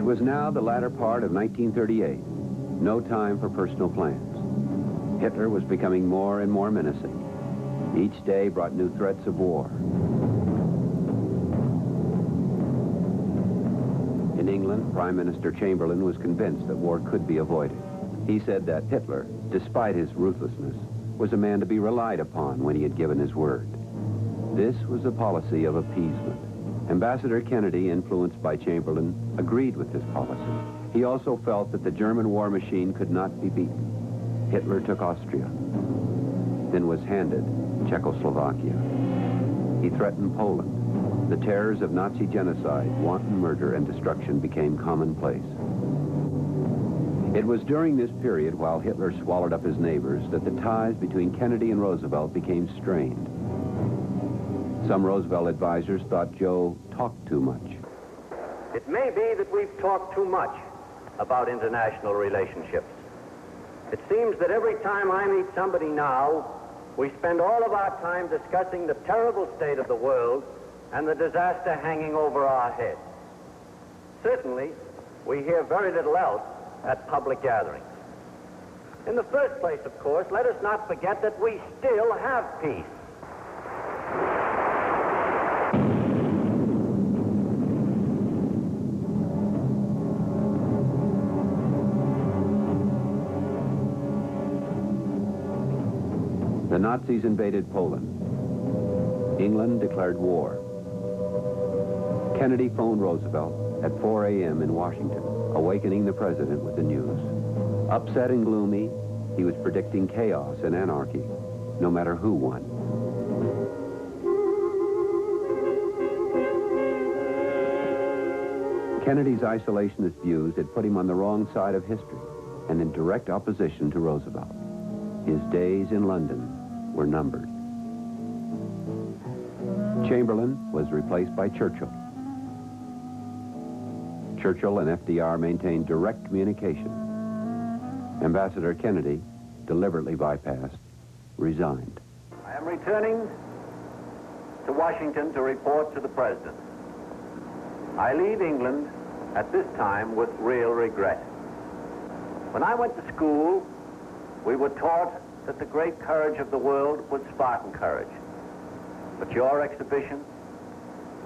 It was now the latter part of 1938. No time for personal plans. Hitler was becoming more and more menacing. Each day brought new threats of war. In England, Prime Minister Chamberlain was convinced that war could be avoided. He said that Hitler, despite his ruthlessness, was a man to be relied upon when he had given his word. This was a policy of appeasement. Ambassador Kennedy, influenced by Chamberlain, agreed with this policy. He also felt that the German war machine could not be beaten. Hitler took Austria, then was handed Czechoslovakia. He threatened Poland. The terrors of Nazi genocide, wanton murder, and destruction became commonplace. It was during this period, while Hitler swallowed up his neighbors, that the ties between Kennedy and Roosevelt became strained. Some Roosevelt advisors thought Joe talked too much. It may be that we've talked too much about international relationships. It seems that every time I meet somebody now, we spend all of our time discussing the terrible state of the world and the disaster hanging over our heads. Certainly, we hear very little else at public gatherings. In the first place, of course, let us not forget that we still have peace. The Nazis invaded Poland. England declared war. Kennedy phoned Roosevelt at 4 a.m. in Washington, awakening the president with the news. Upset and gloomy, he was predicting chaos and anarchy, no matter who won. Kennedy's isolationist views had put him on the wrong side of history and in direct opposition to Roosevelt. His days in London were numbered. Chamberlain was replaced by Churchill. Churchill and FDR maintained direct communication. Ambassador Kennedy, deliberately bypassed, resigned. I am returning to Washington to report to the President. I leave England at this time with real regret. When I went to school, we were taught that the great courage of the world was Spartan courage. But your exhibition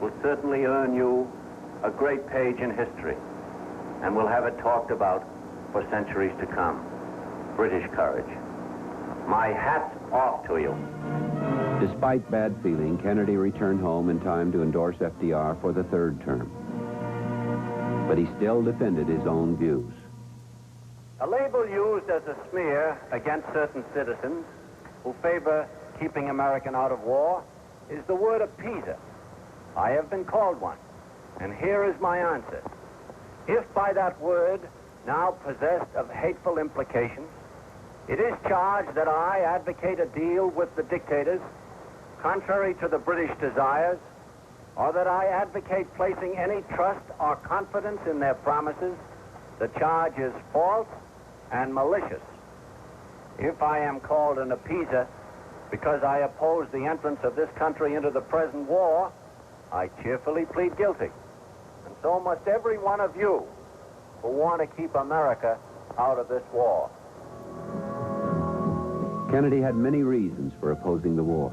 will certainly earn you a great page in history, and we'll have it talked about for centuries to come. British courage. My hat's off to you. Despite bad feeling, Kennedy returned home in time to endorse FDR for the third term. But he still defended his own views. A label used as a smear against certain citizens who favor keeping America out of war is the word appeaser. I have been called one, and here is my answer. If by that word, now possessed of hateful implications, it is charged that I advocate a deal with the dictators contrary to the British desires, or that I advocate placing any trust or confidence in their promises, the charge is false and malicious. If I am called an appeaser because I oppose the entrance of this country into the present war, I cheerfully plead guilty. And so must every one of you who want to keep America out of this war. Kennedy had many reasons for opposing the war.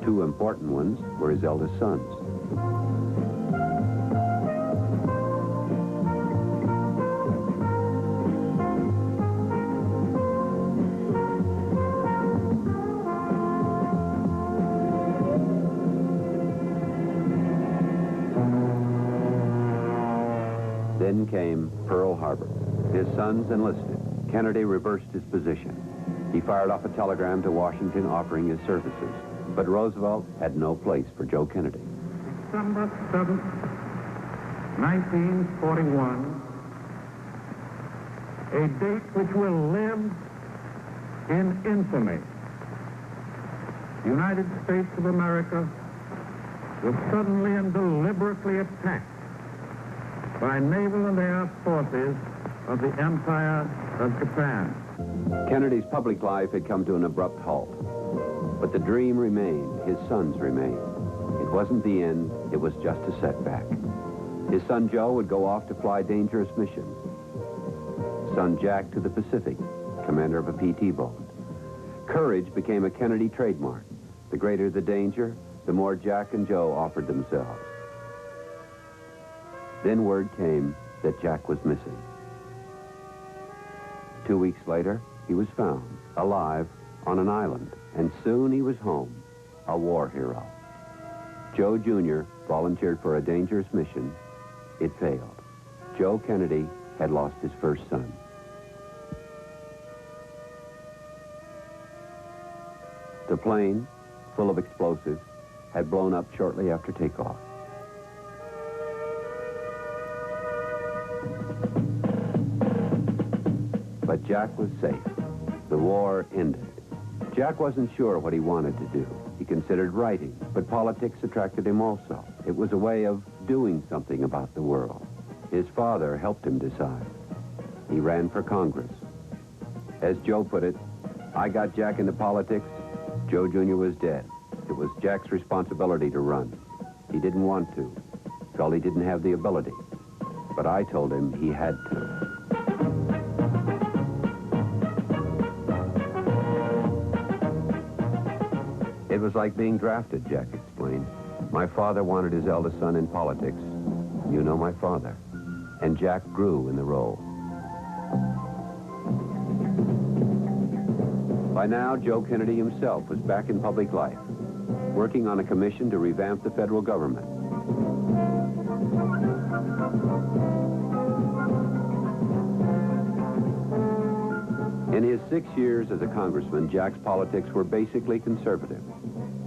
Two important ones were his eldest sons. Then came Pearl Harbor. His sons enlisted. Kennedy reversed his position. He fired off a telegram to Washington offering his services. But Roosevelt had no place for Joe Kennedy. December 7th, 1941, a date which will live in infamy. The United States of America was suddenly and deliberately attacked by naval and air forces of the Empire of Japan. Kennedy's public life had come to an abrupt halt. But the dream remained, his sons remained. It wasn't the end, it was just a setback. His son Joe would go off to fly dangerous missions. Son Jack to the Pacific, commander of a PT boat. Courage became a Kennedy trademark. The greater the danger, the more Jack and Joe offered themselves. Then word came that Jack was missing. 2 weeks later, he was found, alive, on an island, and soon he was home, a war hero. Joe Jr. volunteered for a dangerous mission. It failed. Joe Kennedy had lost his first son. The plane, full of explosives, had blown up shortly after takeoff. But Jack was safe. The war ended. Jack wasn't sure what he wanted to do. He considered writing, but politics attracted him also. It was a way of doing something about the world. His father helped him decide. He ran for Congress. As Joe put it, I got Jack into politics. Joe Jr. was dead. It was Jack's responsibility to run. He didn't want to. Felt he didn't have the ability. But I told him he had to. It was like being drafted, Jack explained. My father wanted his eldest son in politics. You know my father. And Jack grew in the role. By now, Joe Kennedy himself was back in public life, working on a commission to revamp the federal government. In his 6 years as a congressman, Jack's politics were basically conservative.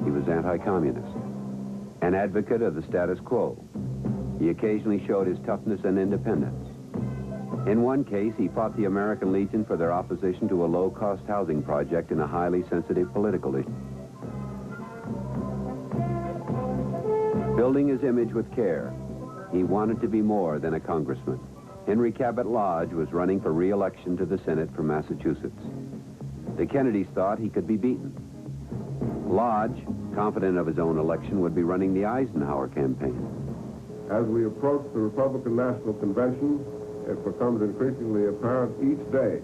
He was anti-communist, an advocate of the status quo. He occasionally showed his toughness and independence. In one case, he fought the American Legion for their opposition to a low-cost housing project in a highly sensitive political issue. Building his image with care, he wanted to be more than a congressman. Henry Cabot Lodge was running for re-election to the Senate from Massachusetts. The Kennedys thought he could be beaten. Lodge, confident of his own election, would be running the Eisenhower campaign. As we approach the Republican National Convention, it becomes increasingly apparent each day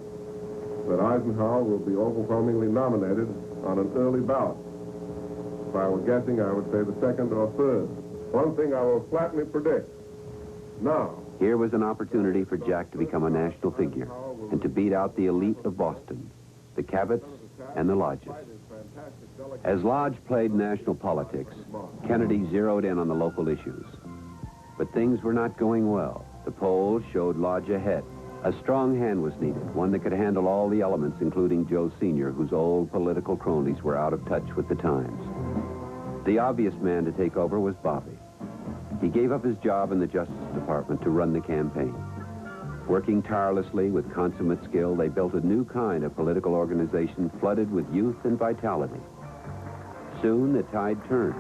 that Eisenhower will be overwhelmingly nominated on an early ballot. If I were guessing, I would say the second or third. One thing I will flatly predict, now. Here was an opportunity for Jack to become a national figure and to beat out the elite of Boston, the Cabots and the Lodges. As Lodge played national politics, Kennedy zeroed in on the local issues. But things were not going well. The polls showed Lodge ahead. A strong hand was needed, one that could handle all the elements, including Joe Sr., whose old political cronies were out of touch with the times. The obvious man to take over was Bobby. He gave up his job in the Justice Department to run the campaign. Working tirelessly with consummate skill, they built a new kind of political organization flooded with youth and vitality. Soon, the tide turned.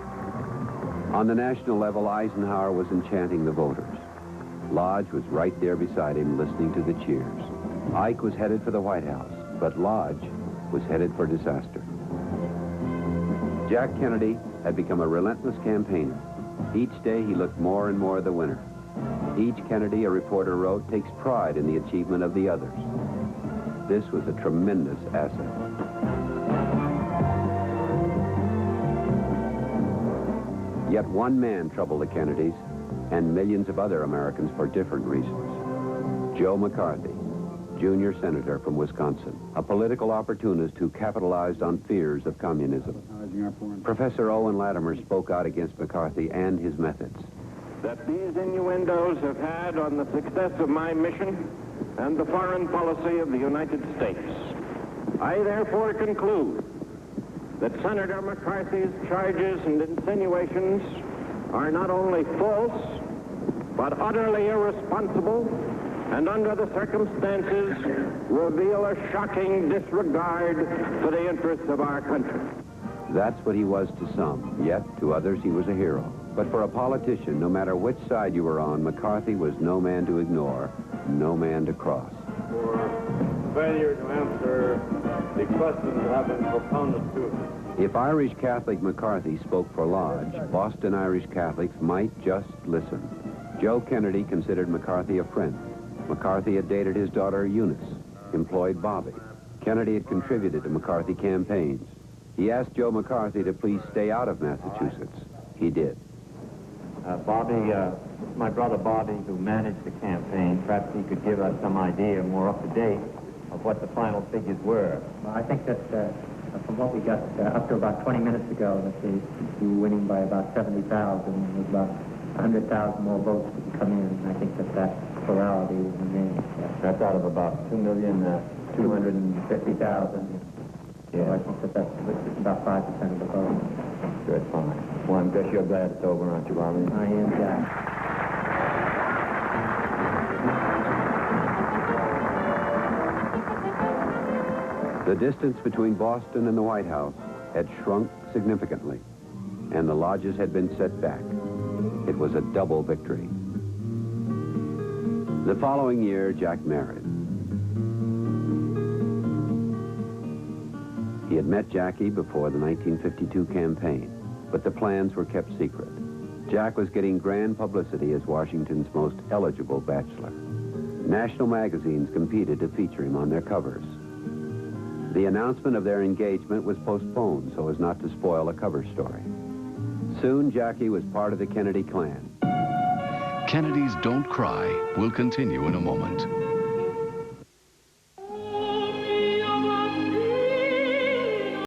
On the national level, Eisenhower was enchanting the voters. Lodge was right there beside him, listening to the cheers. Ike was headed for the White House, but Lodge was headed for disaster. Jack Kennedy had become a relentless campaigner. Each day, he looked more and more the winner. Each Kennedy, a reporter wrote, takes pride in the achievement of the others. This was a tremendous asset. Yet one man troubled the Kennedys and millions of other Americans for different reasons. Joe McCarthy, junior senator from Wisconsin, a political opportunist who capitalized on fears of communism. Professor Owen Latimer spoke out against McCarthy and his methods. That these innuendos have had on the success of my mission and the foreign policy of the United States. I therefore conclude that Senator McCarthy's charges and insinuations are not only false, but utterly irresponsible, and under the circumstances reveal a shocking disregard for the interests of our country. That's what he was to some, yet to others he was a hero. But for a politician, no matter which side you were on, McCarthy was no man to ignore, no man to cross. For failure to answer the questions that have been propounded to us. If Irish Catholic McCarthy spoke for Lodge, Boston Irish Catholics might just listen. Joe Kennedy considered McCarthy a friend. McCarthy had dated his daughter Eunice, employed Bobby. Kennedy had contributed to McCarthy campaigns. He asked Joe McCarthy to please stay out of Massachusetts. He did. Bobby, my brother Bobby, who managed the campaign, perhaps he could give us some idea more up to date of what the final figures were. Well, I think that from what we got up to about 20 minutes ago, that they were winning by about 70,000, and with about 100,000 more votes to come in, and I think that plurality will remain. That's out of about 2,250,000. So I think that's about 5% of the vote. Good, fine. Well, I guess you're glad it's over, aren't you, Bobby? I am, Jack. The distance between Boston and the White House had shrunk significantly, and the lodges had been set back. It was a double victory. The following year, Jack married. He had met Jackie before the 1952 campaign, but the plans were kept secret. Jack was getting grand publicity as Washington's most eligible bachelor. National magazines competed to feature him on their covers. The announcement of their engagement was postponed so as not to spoil a cover story. Soon, Jackie was part of the Kennedy clan. Kennedy's Don't Cry will continue in a moment.